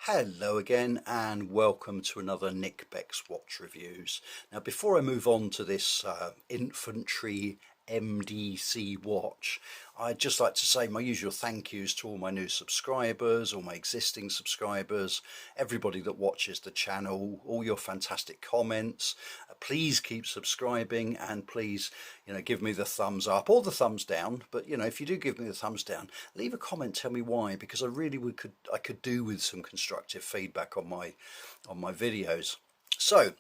Hello again and welcome to another Nick Beck's Watch Reviews. Now before I move on to this Infantry MDC watch, I'd just like to say my usual thank yous to all my new subscribers, all my existing subscribers, everybody that watches the channel, all your fantastic comments. Please keep subscribing and please, give me the thumbs up or the thumbs down. But if you do give me the thumbs down, leave a comment, tell me why, because I really I could do with some constructive feedback on my videos. So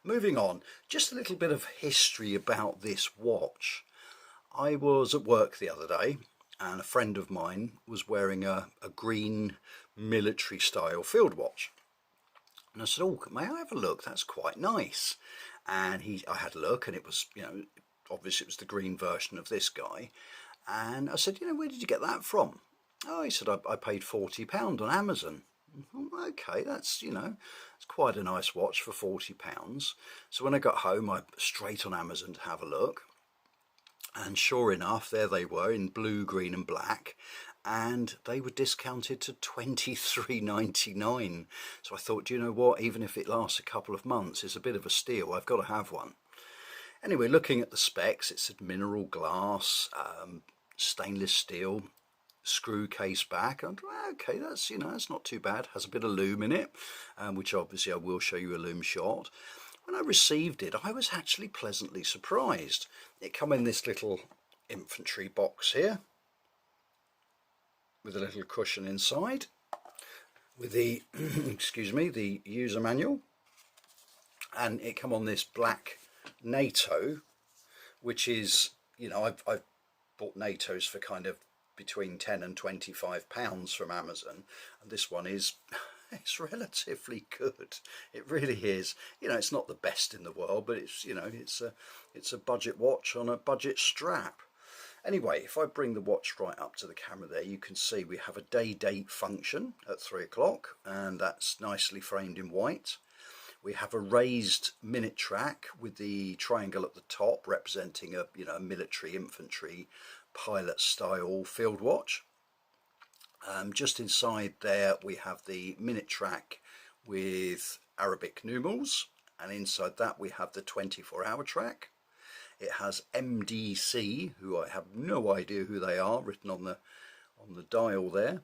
moving on, just a little bit of history about this watch. I was at work the other day and a friend of mine was wearing a green military style field watch. And I said, "Oh, may I have a look? That's quite nice." And I had a look and it was, obviously it was the green version of this guy. And I said, "Where did you get that from?" "Oh," he said, I paid £40 on Amazon." Okay, that's, it's quite a nice watch for £40. So when I got home, I straight on Amazon to have a look. And sure enough, there they were in blue, green and black, and they were discounted to £23.99. So I thought, you know what, even if it lasts a couple of months, it's a bit of a steal. I've got to have one. Anyway, looking at the specs, it said mineral glass, stainless steel, screw case back. And okay, that's, that's not too bad. Has a bit of loom in it, which obviously I will show you a loom shot. When I received it, I was actually pleasantly surprised. It come in this little infantry box here with a little cushion inside with the excuse me, the user manual, and it come on this black NATO, which is, I've bought NATOs for kind of between £10 and £25 from Amazon, and this one is it's relatively good. It really is. It's not the best in the world, but it's, it's a budget watch on a budget strap. Anyway, if I bring the watch right up to the camera there, you can see we have a day date function at 3 o'clock, and that's nicely framed in white. We have a raised minute track with the triangle at the top representing a, a military infantry pilot style field watch. Just inside there we have the minute track with Arabic numerals, and inside that we have the 24-hour track. It has MDC, who I have no idea who they are, written on the dial there,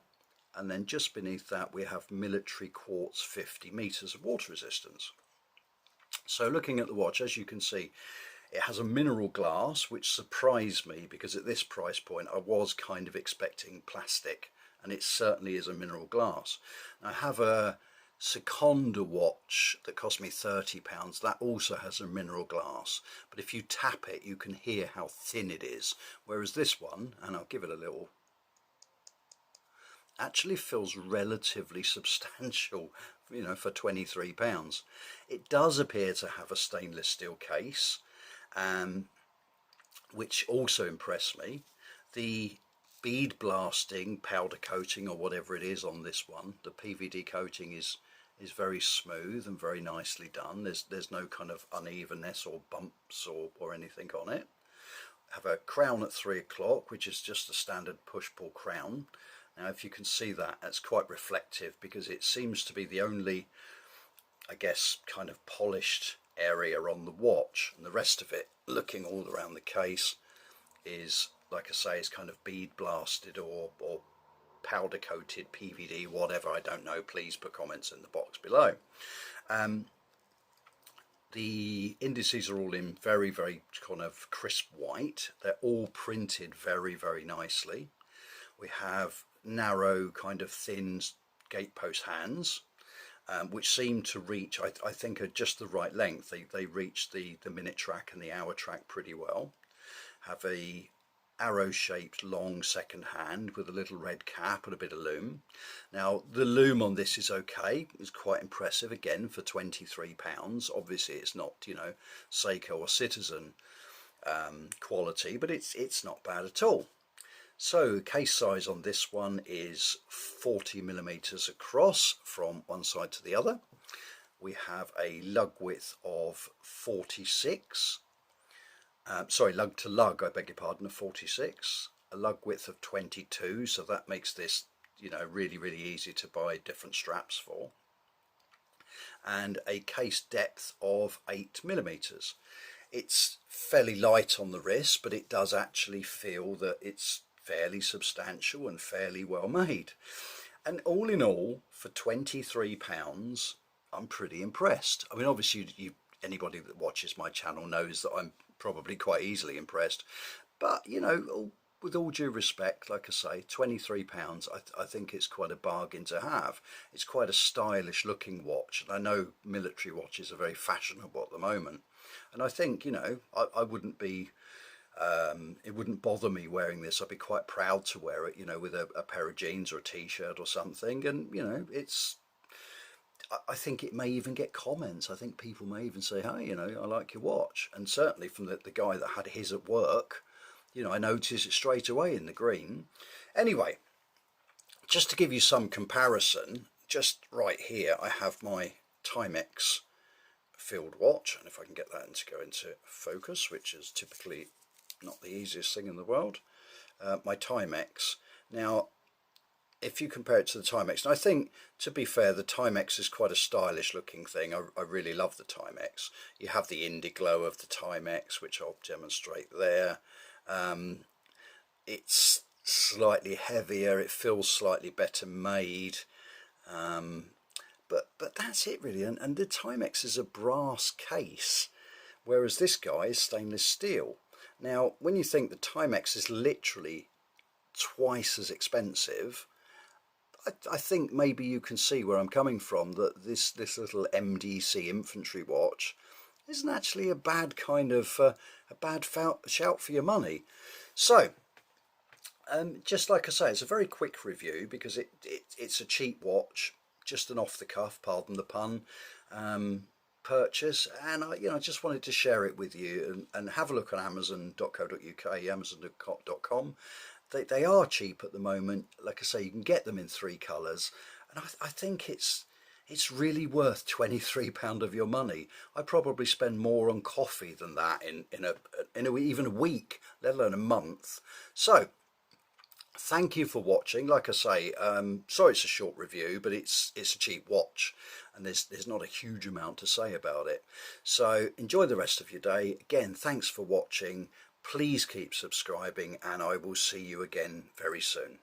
and then just beneath that we have military quartz 50 meters of water resistance. So looking at the watch, as you can see, it has a mineral glass, which surprised me because at this price point I was kind of expecting plastic, and it certainly is a mineral glass. I have a Seconda watch that cost me £30. That also has a mineral glass, but if you tap it you can hear how thin it is, whereas this one, and I'll give it a little, actually feels relatively substantial, for £23. It does appear to have a stainless steel case, which also impressed me. The bead blasting, powder coating or whatever it is on this one, the PVD coating is very smooth and very nicely done. There's no kind of unevenness or bumps or anything on it. Have a crown at 3 o'clock, which is just a standard push-pull crown. Now if you can see that, that's quite reflective because it seems to be the only, I guess, kind of polished area on the watch, and the rest of it, looking all around the case, is, like I say, is kind of bead blasted or powder coated PVD, whatever, I don't know. Please put comments in the box below. The indices are all in very, very kind of crisp white. They're all printed very, very nicely. We have narrow, kind of thin gatepost hands, which seem to reach, I think, are just the right length. They reach the minute track and the hour track pretty well. Have a arrow shaped long second hand with a little red cap and a bit of loom. Now the loom on this is okay, it's quite impressive, again for £23. Obviously it's not, Seiko or Citizen quality, but it's not bad at all. So case size on this one is 40mm across from one side to the other. We have a lug width of 46, lug to lug, I beg your pardon, of 46, a lug width of 22, so that makes this you know, really, really easy to buy different straps for, and a case depth of 8mm. It's fairly light on the wrist, but it does actually feel that it's fairly substantial and fairly well made. And all in all, for £23, I'm pretty impressed. I mean, obviously, anybody that watches my channel knows that I'm probably quite easily impressed. But, you know, with all due respect, like I say, £23, I think it's quite a bargain to have. It's quite a stylish looking watch. And I know military watches are very fashionable at the moment. And I think, you know, I wouldn't be, it wouldn't bother me wearing this. I'd be quite proud to wear it, you know, with a pair of jeans or a t-shirt or something. And, you know, I think it may even get comments. I think people may even say, hey, you know, I like your watch. And certainly from the guy that had his at work, you know, I noticed it straight away in the green. Anyway, just to give you some comparison, just right here, I have my Timex field watch. And if I can get that to go into focus, which is typically not the easiest thing in the world, my Timex. Now, if you compare it to the Timex, and I think, to be fair, the Timex is quite a stylish looking thing. I really love the Timex. You have the Indiglow of the Timex, which I'll demonstrate there. It's slightly heavier, it feels slightly better made, but that's it really. And the Timex is a brass case, whereas this guy is stainless steel. Now, when you think the Timex is literally twice as expensive, I think maybe you can see where I'm coming from, that this little MDC Infantry watch isn't actually a bad kind of a bad shout for your money. So just like I say, it's a very quick review because it's a cheap watch, just an off the cuff, pardon the pun, purchase, and I just wanted to share it with you, and have a look on amazon.co.uk, amazon.com. They are cheap at the moment. Like I say, you can get them in 3 colours, and I think it's really worth £23 of your money. I probably spend more on coffee than that in even a week, let alone a month. So thank you for watching. Like I say, sorry it's a short review, but it's a cheap watch, and there's not a huge amount to say about it. So enjoy the rest of your day. Again, thanks for watching. Please keep subscribing, and I will see you again very soon.